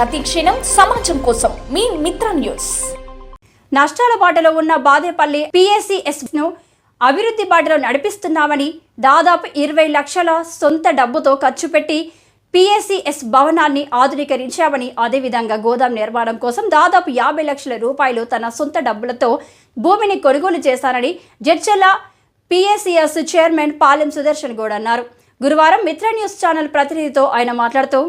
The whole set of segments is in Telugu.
ప్రతి క్షణం సమాజం కోసం మీ మిత్ర న్యూస్. నష్టాల బాటలో ఉన్న బాదేపల్లి PSCS ను అభివృద్ధి బాటలో నడిపిస్తున్నామని దాదాపు 20 లక్షల సొంత డబ్బుతో ఖర్చు పెట్టి PSCS భవనాన్ని ఆధునీకరించామని, అదేవిధంగా గోదాం నిర్మాణం కోసం దాదాపు 50 లక్షల రూపాయలు తన సొంత డబ్బులతో భూమిని కొనుగోలు చేశారని జడ్చర్ల PSCS చైర్మన్ పాలెం సుదర్శన్ గౌడ్ అన్నారు. గురువారం మిత్ర న్యూస్ ఛానల్ ప్రతినిధితో ఆయన మాట్లాడుతూ,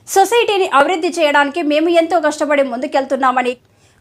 సొసైటీని అభివృద్ధి చేయడానికి మేము ఎంతో కష్టపడి ముందుకెళ్తున్నామని,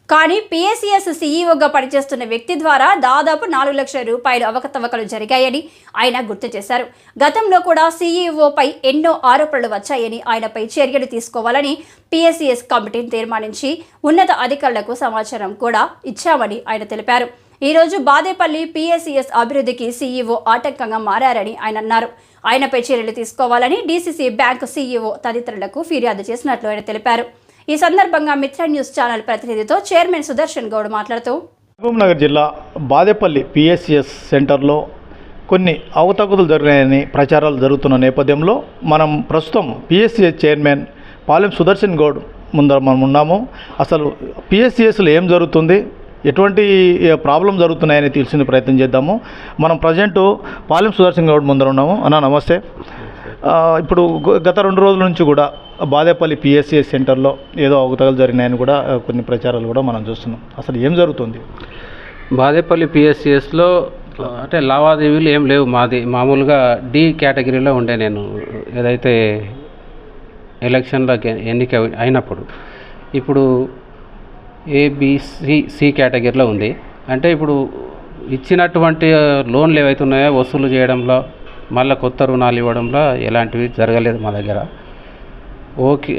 కానీ PSCS CEOగా పనిచేస్తున్న వ్యక్తి ద్వారా దాదాపు 4 లక్షల రూపాయలు అవకతవకలు జరిగాయని ఆయన గుర్తు చేశారు. గతంలో కూడా CEOపై ఎన్నో ఆరోపణలు వచ్చాయని, ఆయనపై చర్యలు తీసుకోవాలని PSCS కమిటీని తీర్మానించి ఉన్నత అధికారులకు సమాచారం కూడా ఇచ్చామని ఆయన తెలిపారు. ఈరోజు బాదేపల్లి PSCS అభివృద్ధికి CEO ఆటంకంగా మారారని ఆయన అన్నారు. ఆయనపై చర్యలు తీసుకోవాలని DCC బ్యాంకు CEO తదితరులకు ఫిర్యాదు చేసినట్లు ఆయన తెలిపారు. ఈ సందర్భంగా మిత్ర న్యూస్ ఛానల్ ప్రతినిధితో చైర్మన్ సుదర్శన్ గౌడ్ మాట్లాడుతూ, మహబూబ్నగర్ జిల్లా బాదేపల్లి PSCS సెంటర్లో కొన్ని అవకతవకలు జరిగాయని ప్రచారాలు జరుగుతున్న నేపథ్యంలో మనం ప్రస్తుతం PSCS చైర్మన్ పాలెం సుదర్శన్ గౌడ్ ముందర మనం ఉన్నాము. అసలు PSCSలో ఏం జరుగుతుంది, ఎటువంటి ప్రాబ్లం జరుగుతున్నాయని తెలిసిన ప్రయత్నం చేద్దాము. మనం ప్రజెంట్ పాలెం సుదర్శన్ గౌడ్ ముందర ఉన్నాము. అన్న నమస్తే. ఇప్పుడు గత 2 రోజుల నుంచి కూడా బాదేపల్లి PSCS సెంటర్లో ఏదో అవకతవకలు జరిగినాయని కూడా కొన్ని ప్రచారాలు కూడా మనం చూస్తున్నాం. అసలు ఏం జరుగుతుంది? బాదేపల్లి PSCSలో అంటే లావాదేవీలు ఏం లేవు. మాది మామూలుగా D కేటగిరీలో ఉండే. నేను ఏదైతే ఎలక్షన్లో ఎన్నిక అయినప్పుడు ఇప్పుడు ABC కేటగిరీలో ఉంది. అంటే ఇప్పుడు ఇచ్చినటువంటి లోన్లు ఏవైతే ఉన్నాయో వసూలు చేయడంలో, మళ్ళీ కొత్త రుణాలు ఇవ్వడంలో ఎలాంటివి జరగలేదు మా దగ్గర. ఓకే,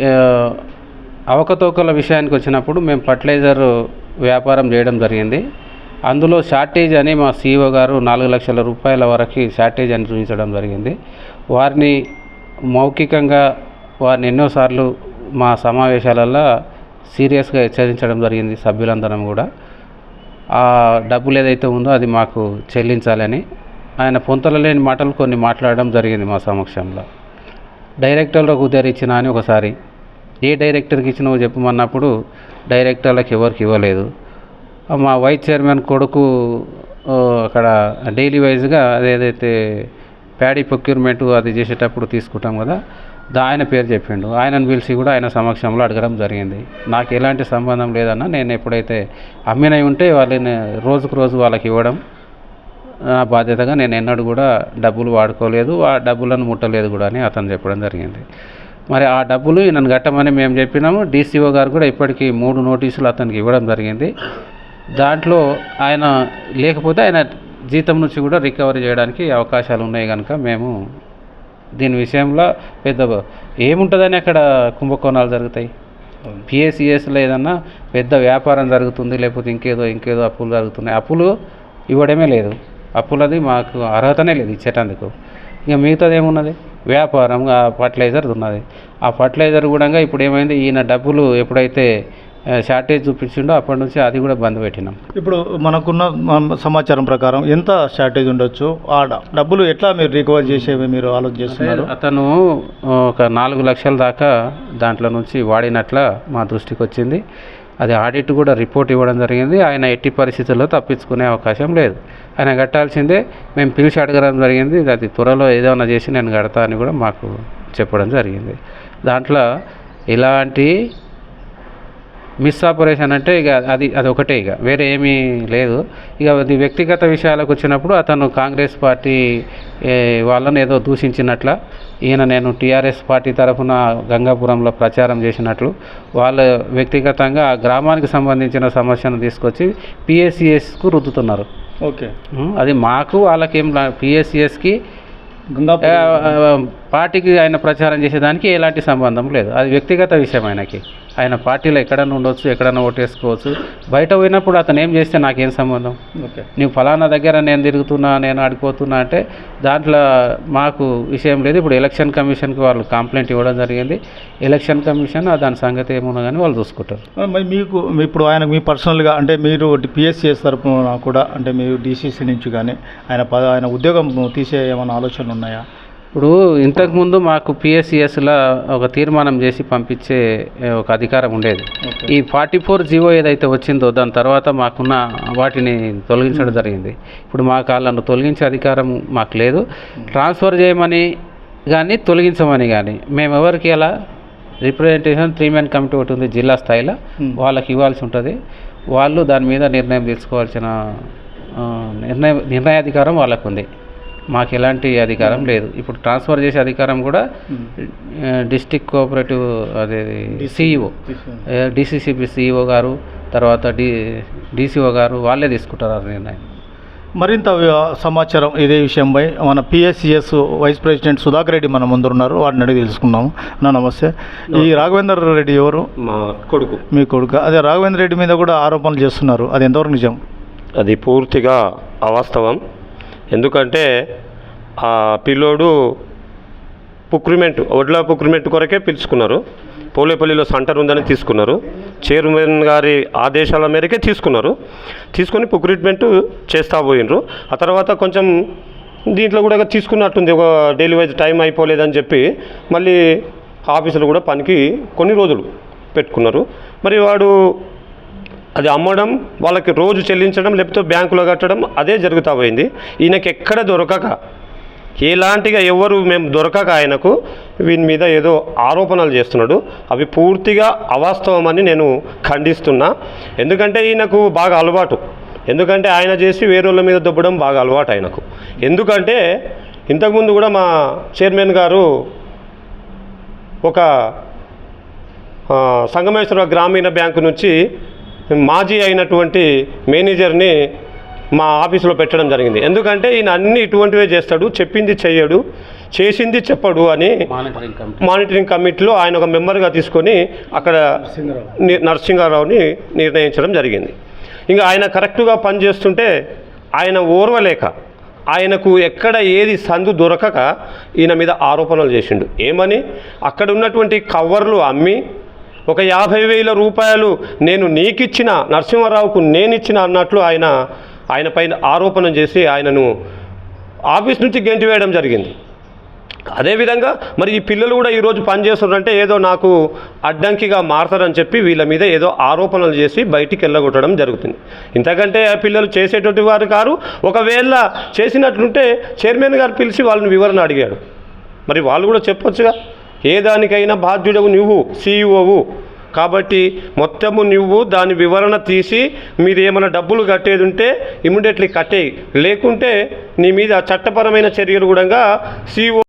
అవకతవకల విషయానికి వచ్చినప్పుడు మేము ఫర్టిలైజర్ వ్యాపారం చేయడం జరిగింది. అందులో షార్టేజ్ అని మా CEO గారు 4 లక్షల రూపాయల వరకు షార్టేజ్ అని చూపించడం జరిగింది. వారిని మౌఖికంగా వారిని ఎన్నోసార్లు మా సమావేశాలలో సీరియస్గా హెచ్చరించడం జరిగింది. సభ్యులందరం కూడా ఆ డబ్బులు ఏదైతే ఉందో అది మాకు చెల్లించాలని ఆయన పొంతల లేని మాటలు కొన్ని మాట్లాడడం జరిగింది మా సమక్షంలో. డైరెక్టర్లకు ఉదరించిన అని ఒకసారి ఏ డైరెక్టర్కి ఇచ్చినవో చెప్పమన్నప్పుడు డైరెక్టర్లకు ఎవరికి ఇవ్వలేదు. మా వైస్ చైర్మన్ కొడుకు అక్కడ డైలీ వైజ్గా అదేదైతే ప్యాడీ ప్రొక్యూర్మెంట్ అది చేసేటప్పుడు తీసుకుంటాం కదా, ఆయన పేరు చెప్పిండు. ఆయనను పిలిచి కూడా ఆయన సమక్షంలో అడగడం జరిగింది. నాకు ఎలాంటి సంబంధం లేదన్న, నేను ఎప్పుడైతే అమ్మినవి ఉంటే వాళ్ళని రోజుకు రోజు వాళ్ళకి ఇవ్వడం నా బాధ్యతగా, నేను ఎన్నడూ కూడా డబ్బులు వాడుకోలేదు, ఆ డబ్బులను ముట్టలేదు కూడా అని అతను చెప్పడం జరిగింది. మరి ఆ డబ్బులు నన్ను కట్టమని మేము చెప్పినాము. DCO గారు కూడా ఇప్పటికీ 3 నోటీసులు అతనికి ఇవ్వడం జరిగింది. దాంట్లో ఆయన లేకపోతే ఆయన జీతం నుంచి కూడా రికవరీ చేయడానికి అవకాశాలు ఉన్నాయి కనుక మేము దీని విషయంలో పెద్ద ఏముంటుందని అక్కడ కుంభకోణాలు జరుగుతాయి. PSCSలో ఏదన్నా పెద్ద వ్యాపారం జరుగుతుంది, లేకపోతే ఇంకేదో అప్పులు జరుగుతున్నాయి. అప్పులు ఇవ్వడమే లేదు, అప్పులది మాకు అర్హతనే లేదు ఇచ్చేటందుకు. ఇక మిగతాది ఏమున్నది, వ్యాపారం. ఆ ఫర్టిలైజర్ ఉన్నది. ఆ ఫర్టిలైజర్ కూడా ఇప్పుడు ఏమైంది, ఈయన డబ్బులు ఎప్పుడైతే షార్టేజ్ చూపించిండో అప్పటి నుంచి అది కూడా బంద్ పెట్టినాం. ఇప్పుడు మనకున్న సమాచారం ప్రకారం ఎంత షార్టేజ్ ఉండొచ్చు, ఆ డబ్బులు ఎట్లా మీరు రికవర్ చేసేవి మీరు ఆలోచన చేస్తున్నారు? అతను ఒక 4 లక్షల దాకా దాంట్లో నుంచి వాడినట్ల మా దృష్టికి వచ్చింది. అది ఆడిట్ కూడా రిపోర్ట్ ఇవ్వడం జరిగింది. ఆయన ఎట్టి పరిస్థితుల్లో తప్పించుకునే అవకాశం లేదు, ఆయన కట్టాల్సిందే. మేము పిలిచి అడగడం జరిగింది. అది త్వరలో ఏదైనా చేసి నేను కడతా అని కూడా మాకు చెప్పడం జరిగింది. దాంట్లో ఇలాంటి మిస్ ఆపరేషన్ అంటే ఇక అది ఒకటే, ఇక వేరే ఏమీ లేదు. ఇక అది వ్యక్తిగత విషయాలకు వచ్చినప్పుడు అతను కాంగ్రెస్ పార్టీ వాళ్ళని ఏదో దూషించినట్ల, ఈయన నేను TRS పార్టీ తరఫున గంగాపురంలో ప్రచారం చేసినట్లు వాళ్ళు వ్యక్తిగతంగా ఆ గ్రామానికి సంబంధించిన సమస్యను తీసుకొచ్చి PSCSకు రుద్దుతున్నారు. ఓకే, అది మాకు వాళ్ళకేం PSCSకి పార్టీకి ఆయన ప్రచారం చేసేదానికి ఎలాంటి సంబంధం లేదు. అది వ్యక్తిగత విషయం. ఆయన పార్టీలో ఎక్కడన్నా ఉండొచ్చు, ఎక్కడన్నా ఓటేసుకోవచ్చు. బయట పోయినప్పుడు అతను ఏం చేస్తే నాకేం సంబంధం? ఓకే, నువ్వు ఫలానా దగ్గర నేను తిరుగుతున్నా, నేను ఆడిపోతున్నా అంటే దాంట్లో మాకు విషయం లేదు. ఇప్పుడు ఎలక్షన్ కమిషన్కి వాళ్ళు కంప్లైంట్ ఇవ్వడం జరిగింది. ఎలక్షన్ కమిషన్ దాని సంగతి ఏమున్నా కానీ వాళ్ళు చూసుకుంటారు. మరి మీకు ఇప్పుడు ఆయన మీ పర్సనల్గా అంటే మీరు PSCS తరఫున కూడా అంటే మీరు DCC నుంచి కానీ ఆయన ఉద్యోగం తీసే ఏమైనా ఆలోచనలు ఉన్నాయా? ఇప్పుడు ఇంతకుముందు మాకు పిఎస్సిఎస్లో ఒక తీర్మానం చేసి పంపించే ఒక అధికారం ఉండేది. ఈ 44 జీవో ఏదైతే వచ్చిందో దాని తర్వాత మాకున్న వాటిని తొలగించడం జరిగింది. ఇప్పుడు మాకు వాళ్ళను తొలగించే అధికారం మాకు లేదు. ట్రాన్స్ఫర్ చేయమని కానీ తొలగించమని కానీ మేము ఎవరికి అలా రిప్రజెంటేషన్ 3 మ్యాన్ కమిటీ ఒకటి ఉంది జిల్లా స్థాయిలో, వాళ్ళకి ఇవ్వాల్సి ఉంటుంది. వాళ్ళు దాని మీద నిర్ణయం తీసుకోవాల్సిన నిర్ణయాధికారం వాళ్ళకు ఉంది. మాకు ఎలాంటి అధికారం లేదు. ఇప్పుడు ట్రాన్స్ఫర్ చేసే అధికారం కూడా డిస్ట్రిక్ట్ కోఆపరేటివ్ అదే సిఇఓ, డిసిసిబి సిఇఓ గారు, తర్వాత డిసిఓ గారు వాళ్ళే తీసుకుంటారు ఆ నిర్ణయం. మరింత సమాచారం ఇదే విషయంపై మన PSCS vice president Sudhakar Reddy మన ముందు ఉన్నారు, వాటిని అడిగి తెలుసుకున్నాము. నమస్తే. ఈ రాఘవేందర్ రెడ్డి ఎవరు? మా కొడుకు. మీ కొడుకు. అదే రాఘవేందర్ రెడ్డి మీద కూడా ఆరోపణలు చేస్తున్నారు, అది ఎంతవరకు నిజం? అది పూర్తిగా అవాస్తవం. ఎందుకంటే ఆ పిల్లోడు వడ్ల పుక్రిమెంట్ కొరకే పిలుచుకున్నారు. పోలేపల్లిలో సెంటర్ ఉందని తీసుకున్నారు. చైర్మన్ గారి ఆదేశాల మేరకే తీసుకొని పుక్రిమెంట్ చేస్తా పోయినరు. ఆ తర్వాత కొంచెం దీంట్లో కూడా తీసుకున్నట్టుంది, ఒక డైలీ వైజ్ టైం అయిపోలేదని చెప్పి మళ్ళీ ఆఫీసులో కూడా పనికి కొన్ని రోజులు పెట్టుకున్నారు. మరి వాడు అది అమ్మడం, వాళ్ళకి రోజు చెల్లించడం, లేకపోతే బ్యాంకులో కట్టడం అదే జరుగుతూ పోయింది. ఈయనకి ఎక్కడ దొరకక, ఎలాంటిగా ఎవరు మేము దొరకక ఆయనకు వీని మీద ఏదో ఆరోపణలు చేస్తున్నాడు. అవి పూర్తిగా అవాస్తవమని నేను ఖండిస్తున్నా. ఎందుకంటే ఈయనకు బాగా అలవాటు. ఎందుకంటే ఆయన చేసి వేరేళ్ళ మీద దొబ్బడం బాగా అలవాటు ఆయనకు. ఎందుకంటే ఇంతకుముందు కూడా మా చైర్మన్ గారు ఒక సంగమేశ్వర గ్రామీణ బ్యాంకు నుంచి మాజీ అయినటువంటి మేనేజర్ని మా ఆఫీసులో పెట్టడం జరిగింది. ఎందుకంటే ఈయన అన్ని ఇటువంటివే చేస్తాడు, చెప్పింది చెయ్యడు, చేసింది చెప్పడు అని మానిటరింగ్ కమిటీలో ఆయన ఒక మెంబర్గా తీసుకొని అక్కడ నరసింహారావుని నిర్ణయించడం జరిగింది. ఇంకా ఆయన కరెక్ట్గా పనిచేస్తుంటే ఆయన ఓర్వలేక, ఆయనకు ఎక్కడ ఏది సందు దొరకక ఈయన మీద ఆరోపణలు చేసిండు. ఏమని? అక్కడ ఉన్నటువంటి కవర్లు అమ్మి ఒక 50,000 రూపాయలు నేను నీకిచ్చిన, నరసింహారావుకు నేనిచ్చిన అన్నట్లు ఆయన పైన ఆరోపణ చేసి ఆయనను ఆఫీస్ నుంచి గెంటివేయడం జరిగింది. అదేవిధంగా మరి ఈ పిల్లలు కూడా ఈరోజు పనిచేస్తున్నారంటే ఏదో నాకు అడ్డంకిగా మారతారని చెప్పి వీళ్ళ మీద ఏదో ఆరోపణలు చేసి బయటికి వెళ్ళగొట్టడం జరుగుతుంది. ఇంతకంటే ఆ పిల్లలు చేసేటువంటి వారు కారు. ఒకవేళ చేసినట్లుంటే చైర్మన్ గారు పిలిచి వాళ్ళని వివరణ అడిగాడు. మరి వాళ్ళు కూడా చెప్పొచ్చుగా, ఏ దానికైనా బాధ్యుడవు నువ్వు, సిఇఓవు కాబట్టి మొత్తము నువ్వు దాని వివరణ తీసి మీరు ఏమైనా డబ్బులు కట్టేది ఉంటే ఇమ్మీడియట్లీ కట్టేయి, లేకుంటే నీ మీద చట్టపరమైన చర్యలు కూడా సిఇఓ